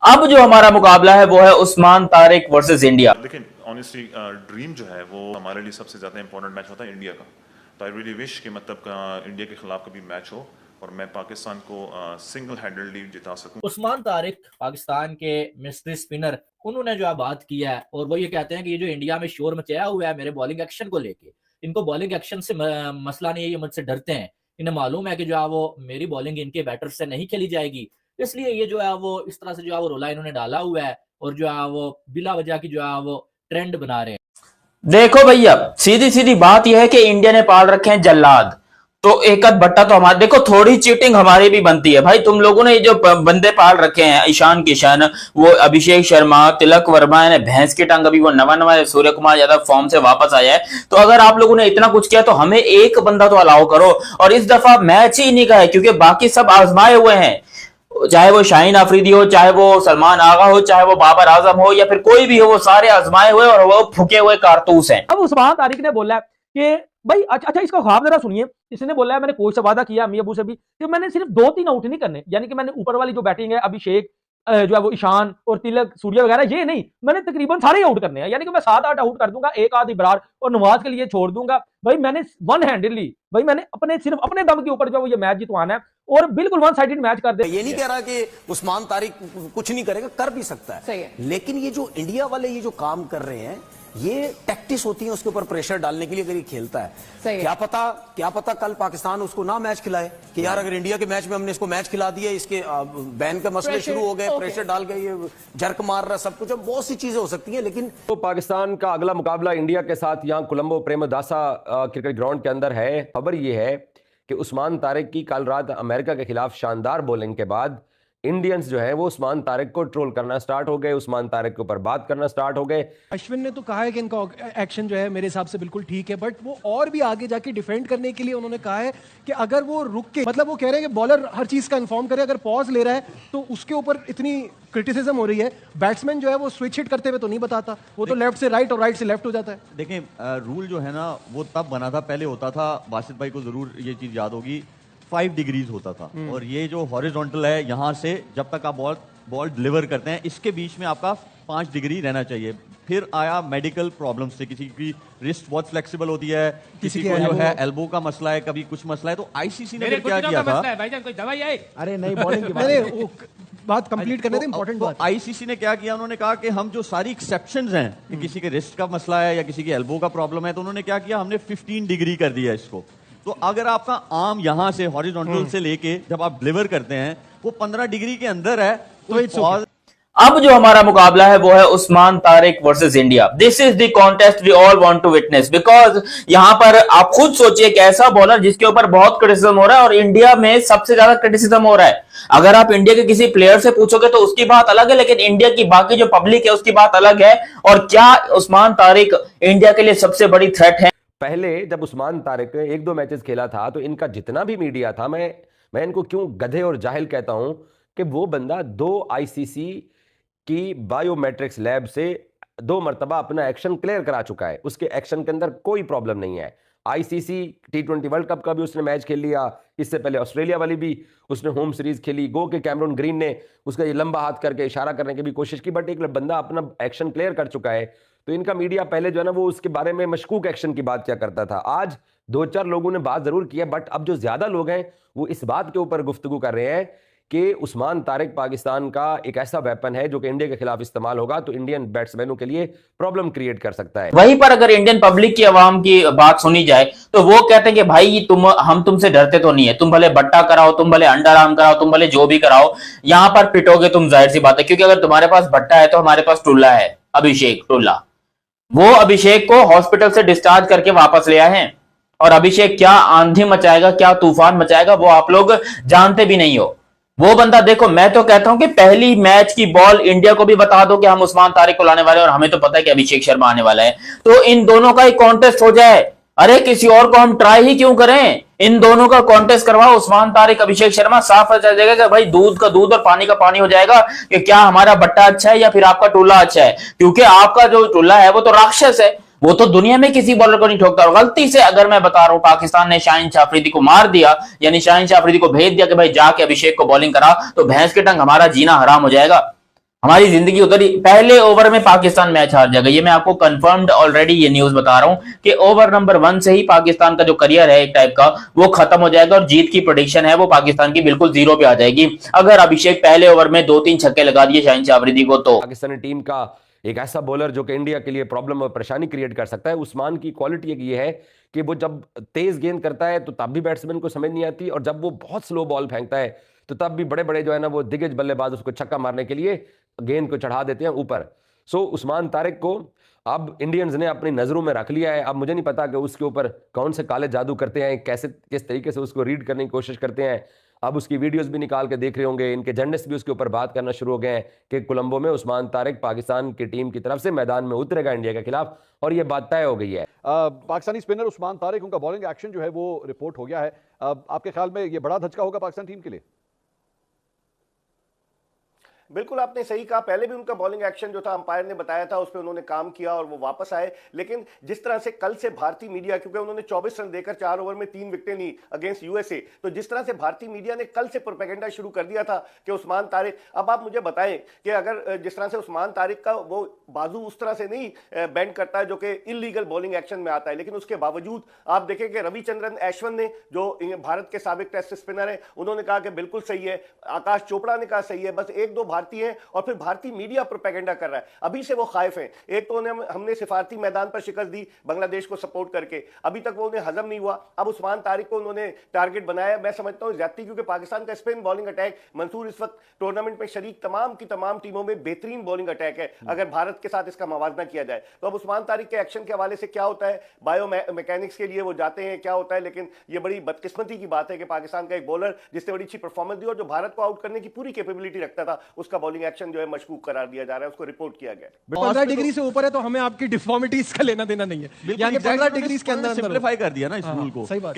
अब जो हमारा मुकाबला है वो है उस्मान तारिक वर्सेस इंडिया। लेकिन ऑनेस्टली ड्रीम जो है वो हमारे लिए सबसे ज़्यादा इंपॉर्टेंट मैच होता है इंडिया का। तो आई रियली विश कि मतलब इंडिया के खिलाफ कभी मैच हो और मैं पाकिस्तान को सिंगल हैंडेडली जिता सकूं। उस्मान तारिक पाकिस्तान के मिस्ट्री स्पिनर, उन्होंने जो है बात किया है और वो ये कहते हैं कि ये जो इंडिया में शोर मचाया हुआ है मेरे बॉलिंग एक्शन को लेके, इनको बॉलिंग एक्शन से मसला नहीं है, ये मुझसे डरते हैं। इन्हें मालूम है कि जो है वो मेरी बॉलिंग इनके बैटर से नहीं खेली जाएगी, इसलिए ये जो है वो इस तरह से जो है वो रोला इन्होंने डाला हुआ है और जो है वो बिला वजह की जो है वो ट्रेंड बना रहे हैं। देखो भैया, सीधी सीधी बात यह है कि इंडिया ने पाल रखे हैं जल्लाद, तो एक आध भट्टा तो हमारे, देखो थोड़ी चीटिंग हमारी भी बनती है भाई। तुम लोगों ने ये जो बंदे पाल रखे हैं, ईशान किशन, वो अभिषेक शर्मा, तिलक वर्मा, ने भैंस की टांग, अभी वो नवा नवा सूर्य कुमार यादव फॉर्म से वापस आया है। तो अगर आप लोगों ने इतना कुछ किया तो हमें एक बंदा तो अलाउ करो। और इस दफा मैच ही नहीं का है क्योंकि बाकी सब आजमाए हुए हैं, चाहे वो शाहीन अफरीदी हो, चाहे वो सलमान आगा हो, चाहे वो बाबर आजम हो या फिर कोई भी हो, वो सारे आजमाए हुए और वो फुके हुए कारतूस हैं। अब उस्मान तारिक ने बोला है कि भाई अच्छा इसका ख्वाब जरा सुनिए। इसने बोला है मैंने कोच से वादा किया, अम्मी अबू से भी, कि मैंने सिर्फ 2-3 आउट नहीं करने, यानी कि मैंने ऊपर वाली जो बैटिंग है अभिषेक जो है वो ईशान और तिलक सूर्य वगैरह, ये नहीं, मैंने तकरीबन सारे आउट करने हैं, यानी कि मैं 7-8 आउट कर दूंगा, एक आध इब्रार और नवाज के लिए छोड़ दूंगा। भाई मैंने वन हैंडेडली, भाई मैंने सिर्फ अपने दम के ऊपर जो वो ये मैच जितवाना है और बिल्कुल वन साइडेड मैच कर दे। ये नहीं कह रहा कि उस्मान तारिक कुछ नहीं करेगा, कर भी सकता है, लेकिन ये जो इंडिया वाले ये जो काम कर रहे हैं, ये टैक्टिस होती है उसके ऊपर प्रेशर डालने के लिए। अगर ये खेलता है, क्या पता कल पाकिस्तान उसको ना मैच खिलाए कि यार अगर इंडिया के मैच में हमने इसको मैच खिला दिया, इसके बैन के मसले शुरू हो गए, प्रेशर डाल गए, ये जर्क मार रहा, सब कुछ, बहुत सी चीजें हो सकती हैं। लेकिन तो पाकिस्तान का अगला मुकाबला इंडिया के साथ यहाँ कोलंबो प्रेमदासा क्रिकेट ग्राउंड के अंदर है। खबर ये है कि उस्मान तारिक की कल रात अमेरिका के खिलाफ शानदार बॉलिंग के बाद इंडियंस जो है वो उस्मान तारिक को ट्रोल करना स्टार्ट हो गए, उस्मान तारिक के ऊपर बात करना स्टार्ट हो गए। अश्विन ने तो कहा है कि इनका एक्शन जो है मेरे हिसाब से बिल्कुल ठीक है, बट वो और भी आगे जाके डिफेंड करने के लिए उन्होंने कहा है कि अगर वो रुक के, मतलब वो कह रहे हैं कि बॉलर हर चीज का इन्फॉर्म करे, अगर पॉज ले रहा है तो उसके ऊपर इतनी क्रिटिसिज्म हो रही है। बैट्समैन जो है वो स्विच हिट करते हुए तो नहीं बताता, वो तो लेफ्ट से राइट और राइट से लेफ्ट हो जाता है। देखें, रूल जो है ना वो तब बना था, पहले होता था, बासित भाई को जरूर ये चीज याद होगी, 5 डिग्रीज होता था, और ये जो हॉरिजॉन्टल है यहाँ से जब तक आप बॉल डिलीवर करते हैं इसके बीच में आपका 5 डिग्री रहना चाहिए। फिर आया मेडिकल प्रॉब्लम से, किसी की रिस्ट बहुत फ्लेक्सिबल होती है, किसी को जो है एल्बो का मसला है, कभी कुछ मसला है, तो आईसीसी ने क्या किया था, भाईजान कोई दवाई आई? अरे नहीं, बॉलिंग की बात कंप्लीट करने दें, इंपॉर्टेंट बात। आईसीसी ने क्या किया, उन्होंने कहा कि हम जो सारी एक्सेप्शंस हैं कि किसी के रिस्ट का मसला है या किसी की एल्बो का प्रॉब्लम है, तो उन्होंने क्या किया, हमने 15 डिग्री कर दिया इसको। तो अगर आपका आर्म यहां से हॉरिजॉन्टल से लेके जब आप डिलीवर करते हैं वो 15 डिग्री के अंदर है, तो अब जो हमारा मुकाबला है वो है Usman Tariq versus India. This is the contest we all want to witness, because यहां पर आप खुद सोचिए कि ऐसा बॉलर जिसके ऊपर बहुत क्रिटिसिज्म हो रहा है और इंडिया में सबसे ज्यादा क्रिटिसिज्म हो रहा है। अगर आप इंडिया के किसी प्लेयर से पूछोगे तो उसकी बात अलग है, लेकिन इंडिया की बाकी जो पब्लिक है उसकी बात अलग है। और क्या उस्मान तारिक इंडिया के लिए सबसे बड़ी थ्रेट है? पहले जब उस्मान तारिक 1-2 मैचेस खेला था तो इनका जितना भी मीडिया था, मैं इनको क्यों गधे और जाहिल कहता हूं कि वो बंदा 2 आईसीसी की बायोमेट्रिक्स लैब से 2 मरतबा अपना एक्शन क्लियर करा चुका है। उसके एक्शन के अंदर कोई प्रॉब्लम नहीं है। आईसीसी T20 वर्ल्ड कप का भी उसने मैच खेल लिया, इससे पहले ऑस्ट्रेलिया वाली भी उसने होम सीरीज खेली। गो के कैमरून ग्रीन ने उसका ये लंबा हाथ करके इशारा करने की भी कोशिश की, बट एक बंदा अपना एक्शन क्लियर कर चुका है। तो इनका मीडिया पहले जो है ना वो उसके बारे में मशकूक एक्शन की बात क्या करता था। आज 2-4 लोगों ने बात जरूर की है, बट अब जो ज्यादा लोग हैं वो इस बात के ऊपर गुफ्तगू कर रहे हैं कि उस्मान तारिक पाकिस्तान का एक ऐसा वेपन है जो कि इंडिया के खिलाफ इस्तेमाल होगा तो इंडियन बैट्समैनों के लिए प्रॉब्लम क्रिएट कर सकता है। वहीं पर अगर इंडियन पब्लिक की आवाम की बात सुनी जाए तो वो कहते हैं कि भाई हम तुमसे डरते तो नहीं है, तुम भले बट्टा कराओ, तुम भले अंडर आर्म कराओ, तुम भले जो भी कराओ, यहां पर पिटोगे तुम, जाहिर सी बात है। क्योंकि अगर तुम्हारे पास बट्टा है तो हमारे पास टुल्ला है, अभिषेक टुल्ला। वो अभिषेक को हॉस्पिटल से डिस्चार्ज करके वापस ले आए हैं और अभिषेक क्या आंधी मचाएगा, क्या तूफान मचाएगा वो आप लोग जानते भी नहीं हो। वो बंदा, देखो मैं तो कहता हूं कि पहली मैच की बॉल इंडिया को भी बता दो कि हम उस्मान तारिक को लाने वाले हैं और हमें तो पता है कि अभिषेक शर्मा आने वाला है, तो इन दोनों का ही कॉन्टेस्ट हो जाए। अरे किसी और को हम ट्राई ही क्यों करें, इन दोनों का कॉन्टेस्ट करवाओ, उस्मान तारिक अभिषेक शर्मा। साफ हो जाएगा कि भाई दूध का दूध और पानी का पानी हो जाएगा कि क्या हमारा बट्टा अच्छा है या फिर आपका टुल्ला अच्छा है। क्योंकि आपका जो टुल्ला है वो तो राक्षस है, वो तो दुनिया में किसी बॉलर को नहीं ठोकता। और गलती से अगर मैं बता रहा हूं पाकिस्तान ने शाहीन अफरीदी को मार दिया, यानी शाहीन अफरीदी को भेज दिया कि भाई जाके अभिषेक को बॉलिंग करा, तो भैंस के टंग हमारा जीना हराम हो जाएगा। हमारी जिंदगी उतरी। पहले ओवर में पाकिस्तान मैच हार जाएगा, ये मैं आपको कंफर्म्ड ऑलरेडी ये न्यूज बता रहा हूं कि ओवर नंबर 1 से ही पाकिस्तान का जो करियर है एक टाइप का वो खत्म हो जाएगा और जीत की प्रेडिक्शन है वो पाकिस्तान की बिल्कुल 0 पे आ जाएगी अगर अभिषेक पहले ओवर में 2-3 छक्के लगा दिए शाहीन शाह अफरीदी को। तो पाकिस्तानी टीम का एक ऐसा बॉलर जो कि इंडिया के लिए प्रॉब्लम और परेशानी क्रिएट कर सकता है। उस्मान की क्वालिटी एक ये है कि वो जब तेज गेंद करता है तो तब भी बैट्समैन को समझ नहीं आती, और जब वो बहुत स्लो बॉल फेंकता है तो तब भी बड़े बड़े जो है ना वो दिग्गज बल्लेबाज उसको छक्का मारने के लिए गेंद को चढ़ा देते हैं ऊपर। सो उस्मान तारिक को अब इंडियंस ने अपनी नजरों में रख लिया है। अब मुझे नहीं पता कि उसके ऊपर कौन से काले जादू करते हैं, कैसे किस तरीके से उसको रीड करने की कोशिश करते हैं। अब उसकी वीडियोस भी निकाल के देख रहे होंगे, इनके जर्नलिस्ट भी उसके ऊपर बात करना शुरू हो गए हैं कि कोलंबो में उस्मान तारिक पाकिस्तान की टीम की तरफ से मैदान में उतरेगा इंडिया के खिलाफ, और ये बात तय हो गई है। पाकिस्तानी स्पिनर उस्मान तारिक, उनका बॉलिंग एक्शन जो है वो रिपोर्ट हो गया है। आपके ख्याल में ये बड़ा धचका होगा पाकिस्तान टीम के लिए? बिल्कुल आपने सही कहा, पहले भी उनका बॉलिंग एक्शन जो था अंपायर ने बताया था उस पर उन्होंने काम किया और वो वापस आए। लेकिन जिस तरह से कल से भारतीय मीडिया, क्योंकि उन्होंने 24 रन देकर 4 ओवर में 3 विकेटें ली अगेंस्ट यूएसए, तो जिस तरह से भारतीय मीडिया ने कल से प्रोपेगेंडा शुरू कर दिया था कि उस्मान तारिक, अब आप मुझे बताएं कि अगर जिस तरह से उस्मान तारिक का वो बाजू उस तरह से नहीं बैंड करता है जो कि इलीगल बॉलिंग एक्शन में आता है, लेकिन उसके बावजूद आप देखें कि रविचंद्रन अश्विन ने जो भारत के साबिक टेस्ट स्पिनर है उन्होंने कहा कि बिल्कुल सही है, आकाश चोपड़ा ने कहा सही है, बस 1-2 भारतीय हैं और फिर भारतीय मीडिया प्रोपेगेंडा कर रहा है। अभी से वो खाइफ हैं। एक तो हमने सिफारती मैदान पर शिकस्त दी बांग्लादेश को सपोर्ट करके, अभी तक वो उन्हें हजम नहीं हुआ। अब उस्मान तारिक को उन्होंने टारगेट बनाया। मैं समझता हूं ज्यादती, क्योंकि पाकिस्तान का स्पिन बॉलिंग अटैक, मंसूर इस वक्त टूर्नामेंट में शरीक तमाम की तमाम टीमों में बेहतरीन बॉलिंग अटैक है अगर भारत के साथ इसका मवाजना किया जाए। तो अब उस्मान तारिक के एक्शन के हवाले से क्या होता है, बायो मैकेनिक्स के लिए वो जाते हैं, क्या होता है, लेकिन ये बड़ी बदकिस्मती की बात है कि पाकिस्तान का एक बॉलर जिसने बड़ी अच्छी परफॉर्मेंस दी और जो भारत को आउट करने की पूरी कैपेबिलिटी रखता था, उसका बॉलिंग एक्शन जो है मशकूक करार दिया जा रहा है, उसको रिपोर्ट किया गया। 15 डिग्री से ऊपर है तो हमें आपकी डिफॉर्मिटीज का लेना देना नहीं है, यानी 15 डिग्री के अंदर सिंप्लीफाई कर दिया ना इस रूल को। सही बात।